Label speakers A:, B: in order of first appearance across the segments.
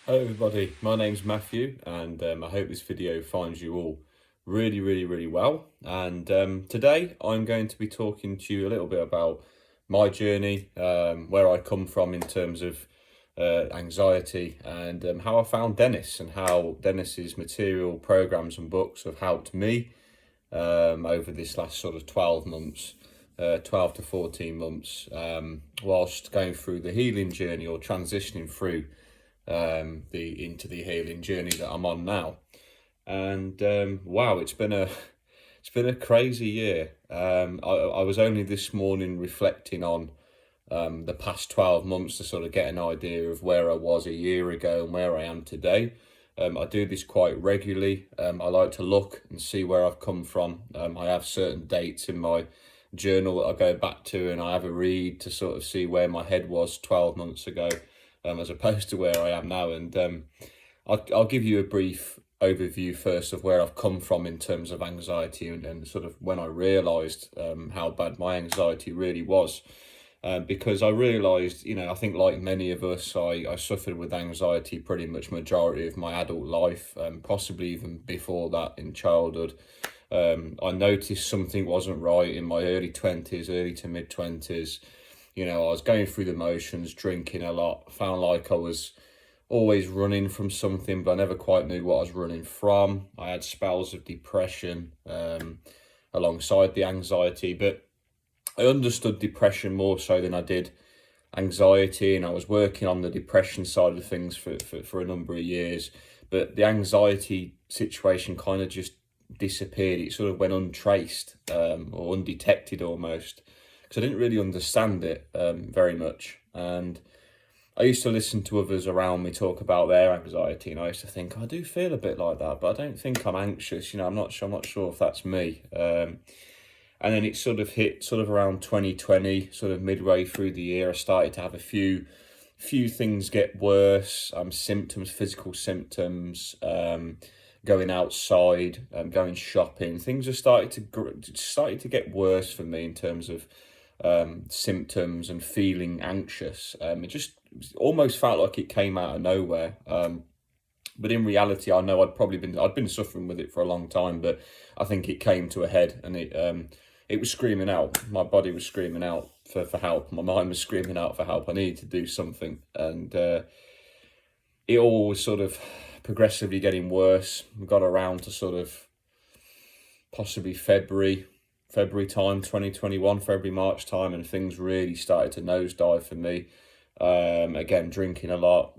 A: Hello everybody, my name's Matthew and I hope this video finds you all really well. And today I'm going to be talking to you a little bit about my journey, where I come from in terms of anxiety, and how I found Dennis and how Dennis's material, programs and books have helped me over this last sort of 12 months. 12 to 14 months, whilst going through the healing journey or transitioning through the into the healing journey that I'm on now. And wow, it's been a crazy year. I was only this morning reflecting on the past 12 months to sort of get an idea of where I was a year ago and where I am today. I do this quite regularly. I like to look and see where I've come from. I have certain dates in my journal that I go back to, and I have a read to sort of see where my head was 12 months ago, as opposed to where I am now. And I'll give you a brief overview first of where I've come from in terms of anxiety, and sort of when I realised how bad my anxiety really was. Because I realised, I think like many of us, I suffered with anxiety pretty much majority of my adult life, possibly even before that in childhood. I noticed something wasn't right in my early 20s, early to mid 20s. I was going through the motions, drinking a lot, found like I was always running from something, but I never quite knew what I was running from. I had spells of depression alongside the anxiety, but I understood depression more so than I did anxiety, and I was working on the depression side of things for a number of years. But the anxiety situation kind of just disappeared. It sort of went untraced, or undetected almost, because I didn't really understand it very much. And I used to listen to others around me talk about their anxiety, and I used to think I do feel a bit like that, but I don't think I'm anxious. I'm not sure if that's me. And then it sort of hit sort of around 2020, sort of midway through the year. I started to have a few things get worse. Symptoms, physical symptoms, going outside, going shopping. Things have started to get worse for me in terms of symptoms and feeling anxious. It just almost felt like it came out of nowhere. But in reality, I know I'd been suffering with it for a long time, but I think it came to a head, and it was screaming out. My body was screaming out for help. My mind was screaming out for help. I needed to do something, and it all was sort of progressively getting worse. We got around to sort of possibly February time, 2021, February, March time, and things really started to nosedive for me. Again, drinking a lot.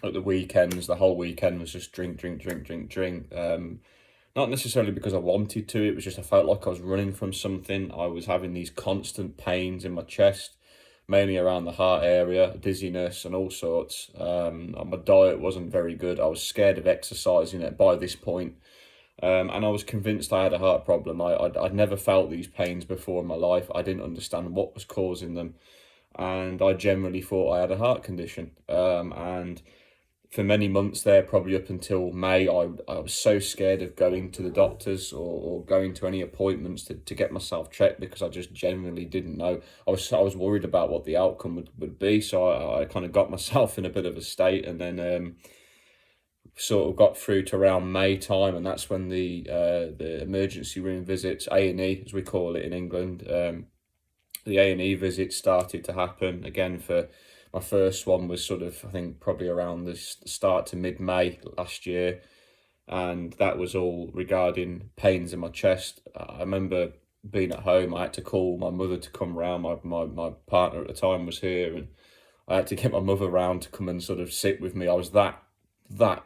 A: At the weekends, the whole weekend was just drink. Not necessarily because I wanted to, it was just I felt like I was running from something. I was having these constant pains in my chest, mainly around the heart area, dizziness and all sorts. My diet wasn't very good. I was scared of exercising it by this point. And I was convinced I had a heart problem. I'd never felt these pains before in my life. I didn't understand what was causing them. And I generally thought I had a heart condition. And for many months there, probably up until May, I was so scared of going to the doctors or going to any appointments to get myself checked, because I just genuinely didn't know. I was worried about what the outcome would be, so I kind of got myself in a bit of a state, and then sort of got through to around May time, and that's when the emergency room visits, A&E as we call it in England, the A&E visits started to happen again. For my first one was sort of, I think, probably around the start to mid-May last year, and that was all regarding pains in my chest. I remember being at home. I had to call my mother to come round. My partner at the time was here, and I had to get my mother round to come and sort of sit with me. I was that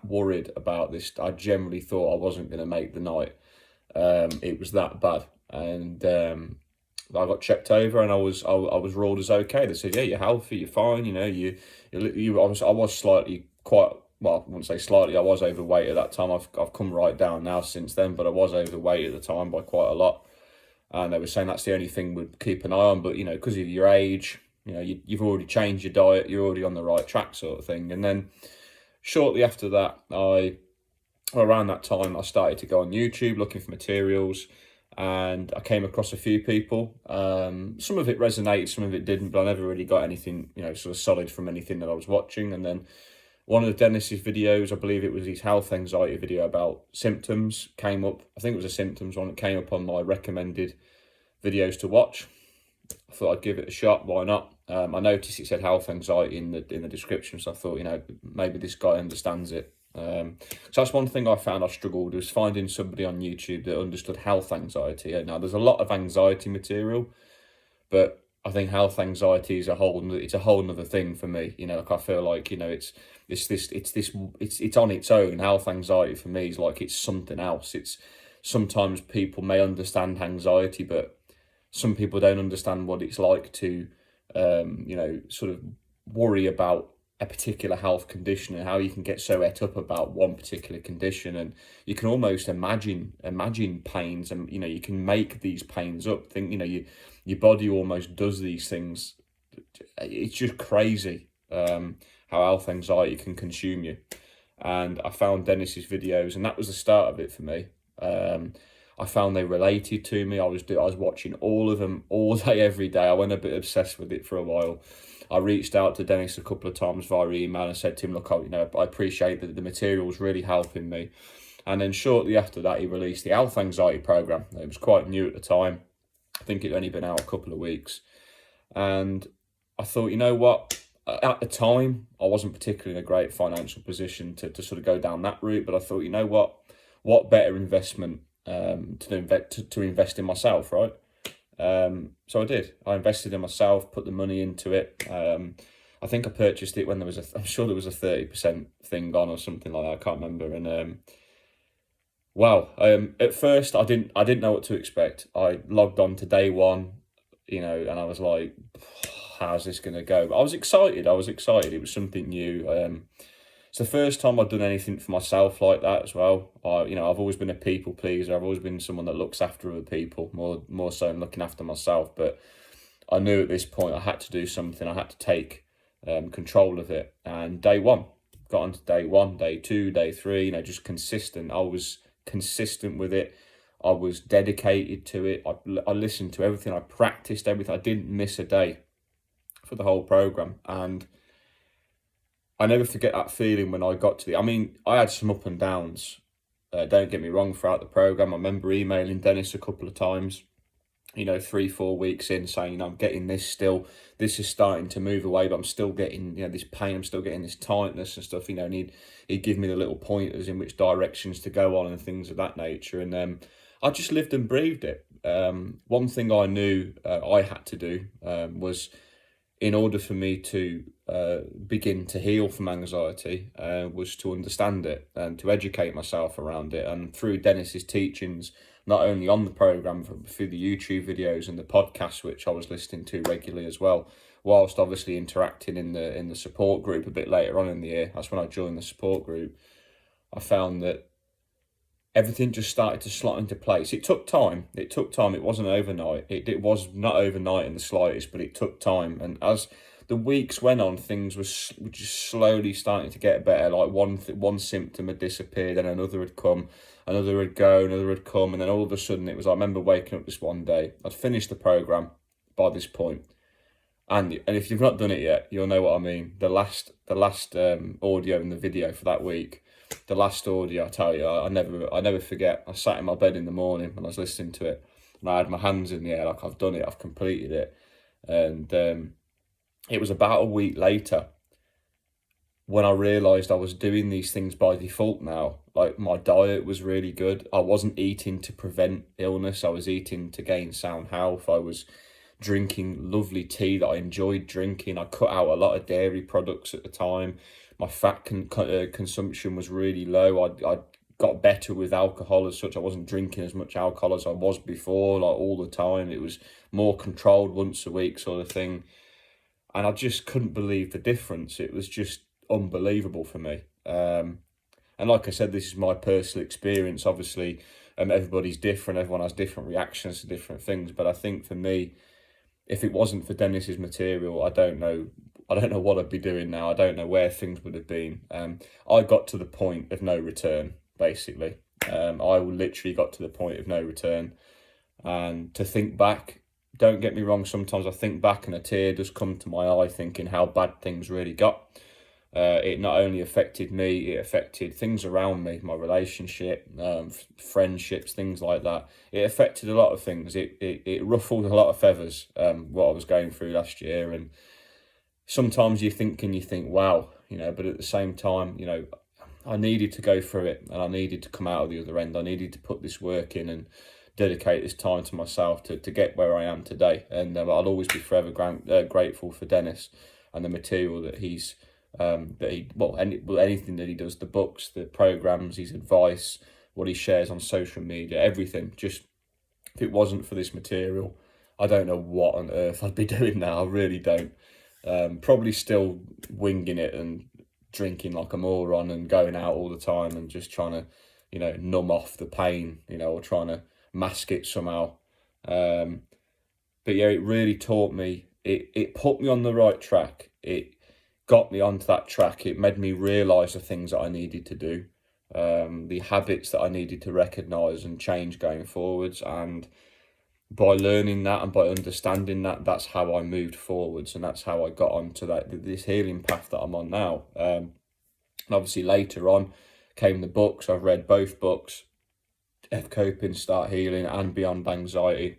A: worried about this. I generally thought I wasn't going to make the night. It was that bad, and I got checked over, and I was ruled as okay. They said, yeah, you're healthy, you're fine. I was slightly, quite well, I wouldn't say slightly. I was overweight at that time. I've come right down now since then, but I was overweight at the time by quite a lot. And they were saying that's the only thing we'd keep an eye on. But because of your age, you've already changed your diet, you're already on the right track, sort of thing. And then shortly after that, around that time, I started to go on YouTube looking for materials, and I came across a few people. Some of it resonated, some of it didn't, but I never really got anything, sort of solid from anything that I was watching. And then One of the Dennis's videos, I believe it was his health anxiety video about symptoms, came up. I think it was a symptoms one that came up on my recommended videos to watch. I thought I'd give it a shot. Why not? I noticed it said health anxiety in the description, so I thought, you know, maybe this guy understands it. So that's one thing I found I struggled was finding somebody on YouTube that understood health anxiety. Now there's a lot of anxiety material, but I think health anxiety is it's a whole nother thing for me. You know, like I feel like, you know, it's on its own. Health anxiety for me is like it's something else. It's sometimes people may understand anxiety, but some people don't understand what it's like to you know, sort of worry about a particular health condition and how you can get so het up about one particular condition, and you can almost imagine pains, and you know, you can make these pains up. Think, you know, your body almost does these things. It's just crazy how health anxiety can consume you. And I found Dennis's videos, and that was the start of it for me. I found they related to me. I was watching all of them all day, every day. I went a bit obsessed with it for a while. I reached out to Dennis a couple of times via email and said to him, look, you know, I appreciate that the material's really helping me. And then shortly after that, he released the health anxiety program. It was quite new at the time. I think it'd only been out a couple of weeks. And I thought, you know what? At the time, I wasn't particularly in a great financial position to sort of go down that route. But I thought, you know what better investment to invest in myself, right? So I did. I invested in myself, put the money into it. I think I purchased it when there was I'm sure there was a 30% thing on or something like that. I can't remember. And at first I didn't know what to expect. I logged on to day one, you know, and I was like, how's this going to go? But I was excited. It was something new. It's the first time I've done anything for myself like that as well. You know, I've always been a people pleaser. I've always been someone that looks after other people more so than looking after myself. But I knew at this point I had to do something. I had to take control of it. And day one, got onto day one, day two, day three. You know, just consistent. I was consistent with it. I was dedicated to it. I listened to everything. I practiced everything. I didn't miss a day for the whole program. And I never forget that feeling when I got to I mean, I had some up and downs. Don't get me wrong, throughout the program. I remember emailing Dennis a couple of times, you know, 3-4 weeks in, saying, you know, I'm getting this still. This is starting to move away, but I'm still getting, you know, this pain. I'm still getting this tightness and stuff, you know, and he'd give me the little pointers in which directions to go on and things of that nature. And I just lived and breathed it. One thing I knew I had to do was, in order for me to begin to heal from anxiety, was to understand it and to educate myself around it. And through Dennis's teachings, not only on the program, through the YouTube videos and the podcasts, which I was listening to regularly as well, whilst obviously interacting in the support group a bit later on in the year. That's when I joined the support group. I found that everything just started to slot into place. It took time. It wasn't overnight. It was not overnight in the slightest, but it took time. And as the weeks went on, things were just slowly starting to get better. Like one symptom had disappeared, and another had come, another would go, another had come, and then all of a sudden it was. I remember waking up this one day. I'd finished the program by this point, and if you've not done it yet, you'll know what I mean. The last audio in the video for that week. The last audio, I tell you, I never forget. I sat in my bed in the morning and I was listening to it, and I had my hands in the air like I've done it, I've completed it. And it was about a week later when I realised I was doing these things by default now. Like, my diet was really good. I wasn't eating to prevent illness. I was eating to gain sound health. I was drinking lovely tea that I enjoyed drinking. I cut out a lot of dairy products at the time. My fat consumption was really low. I got better with alcohol as such. I wasn't drinking as much alcohol as I was before, like all the time. It was more controlled, once a week sort of thing. And I just couldn't believe the difference. It was just unbelievable for me. And like I said, this is my personal experience. Obviously, everybody's different. Everyone has different reactions to different things. But I think for me, if it wasn't for Dennis's material, I don't know what I'd be doing now. I don't know where things would have been. I got to the point of no return, basically. I literally got to the point of no return. And to think back, don't get me wrong, sometimes I think back and a tear does come to my eye thinking how bad things really got. it not only affected me, it affected things around me, my relationship, friendships, things like that. It affected a lot of things. It ruffled a lot of feathers, what I was going through last year. And sometimes you think, wow, but at the same time, I needed to go through it, and I needed to come out of the other end. I needed to put this work in and dedicate this time to myself to get where I am today. And I'll always be forever grateful for Dennis and the material that he's anything that he does, the books, the programs, his advice, what he shares on social media, everything. Just, if it wasn't for this material, I don't know what on earth I'd be doing now. I really don't. Probably still winging it and drinking like a moron and going out all the time and just trying to, numb off the pain, or trying to mask it somehow. But yeah, it really taught me, it put me on the right track. It got me onto that track. It made me realise the things that I needed to do, the habits that I needed to recognise and change going forwards. And by learning that and by understanding that, that's how I moved forwards, and that's how I got onto this healing path that I'm on now. And obviously later on came the books. I've read both books, F Coping, Start Healing, and Beyond Anxiety.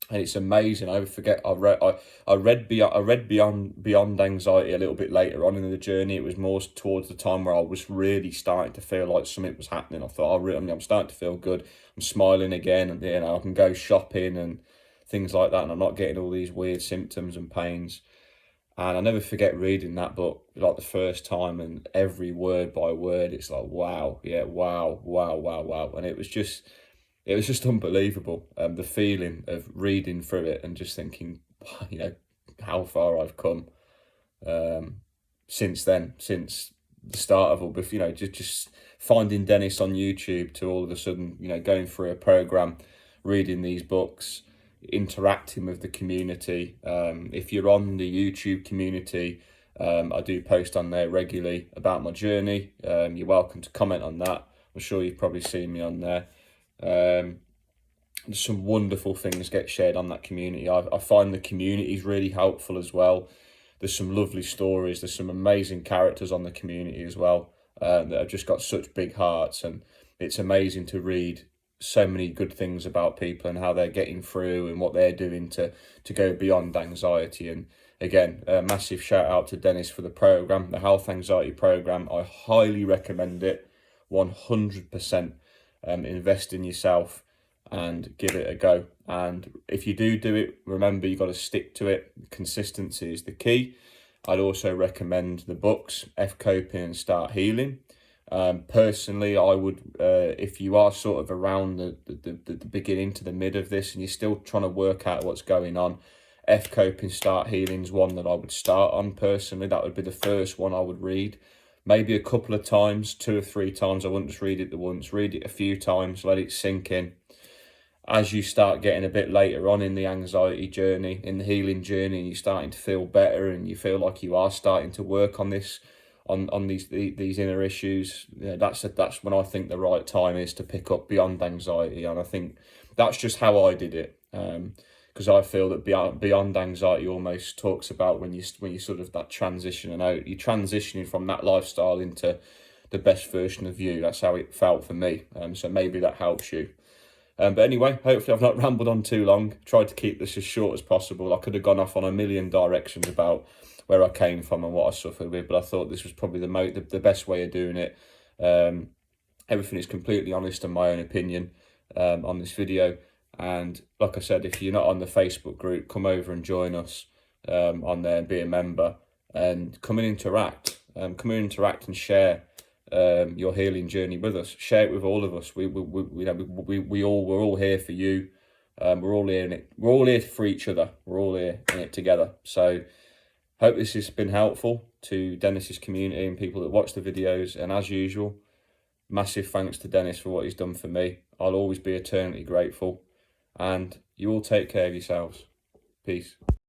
A: And it's amazing. I forget. I read Beyond Anxiety a little bit later on in the journey. It was more towards the time where I was really starting to feel like something was happening. I thought, I'm starting to feel good. I'm smiling again, and I can go shopping and things like that, and I'm not getting all these weird symptoms and pains. And I never forget reading that book like the first time, and every word by word, it's like, wow, yeah, wow, wow, wow, wow. And it was just unbelievable. The feeling of reading through it and just thinking, how far I've come since then, since the start of all, just finding Dennis on YouTube to all of a sudden, going through a program, reading these books, interacting with the community. If you're on the YouTube community, I do post on there regularly about my journey. You're welcome to comment on that. I'm sure you've probably seen me on there. Some wonderful things get shared on that community. I find the community is really helpful as well. There's some lovely stories. There's some amazing characters on the community as well, that have just got such big hearts, and it's amazing to read so many good things about people and how they're getting through and what they're doing to go beyond anxiety. And again, a massive shout out to Dennis for the program, the Health Anxiety program. I highly recommend it, 100%. Invest in yourself and give it a go. And if you do it, remember, you got to stick to it. Consistency is the key. I'd also recommend the books, F Coping and Start Healing. Personally, I would, if you are sort of around the beginning to the mid of this and you're still trying to work out what's going on, F Coping, Start Healing is one that I would start on personally. That would be the first one I would read. Maybe a couple of times, 2 or 3 times. I wouldn't just read it the once. Read it a few times, let it sink in. As you start getting a bit later on in the anxiety journey, in the healing journey, and you're starting to feel better and you feel like you are starting to work on this, on these inner issues, that's when I think the right time is to pick up Beyond Anxiety. And I think that's just how I did it. Because I feel that Beyond Anxiety almost talks about when you sort of that transition and out, you're transitioning from that lifestyle into the best version of you. That's how it felt for me. So maybe that helps you. But anyway, hopefully I've not rambled on too long. Tried to keep this as short as possible. I could have gone off on a million directions about where I came from and what I suffered with, but I thought this was probably the best way of doing it. Everything is completely honest and my own opinion on this video. And like I said, if you're not on the Facebook group, come over and join us on there and be a member, and come and interact. Come and interact and share your healing journey with us. Share it with all of us. We're all here for you. We're all here in it. We're all here for each other. We're all here in it together. So hope this has been helpful to Dennis's community and people that watch the videos. And as usual, massive thanks to Dennis for what he's done for me. I'll always be eternally grateful. And you all take care of yourselves. Peace.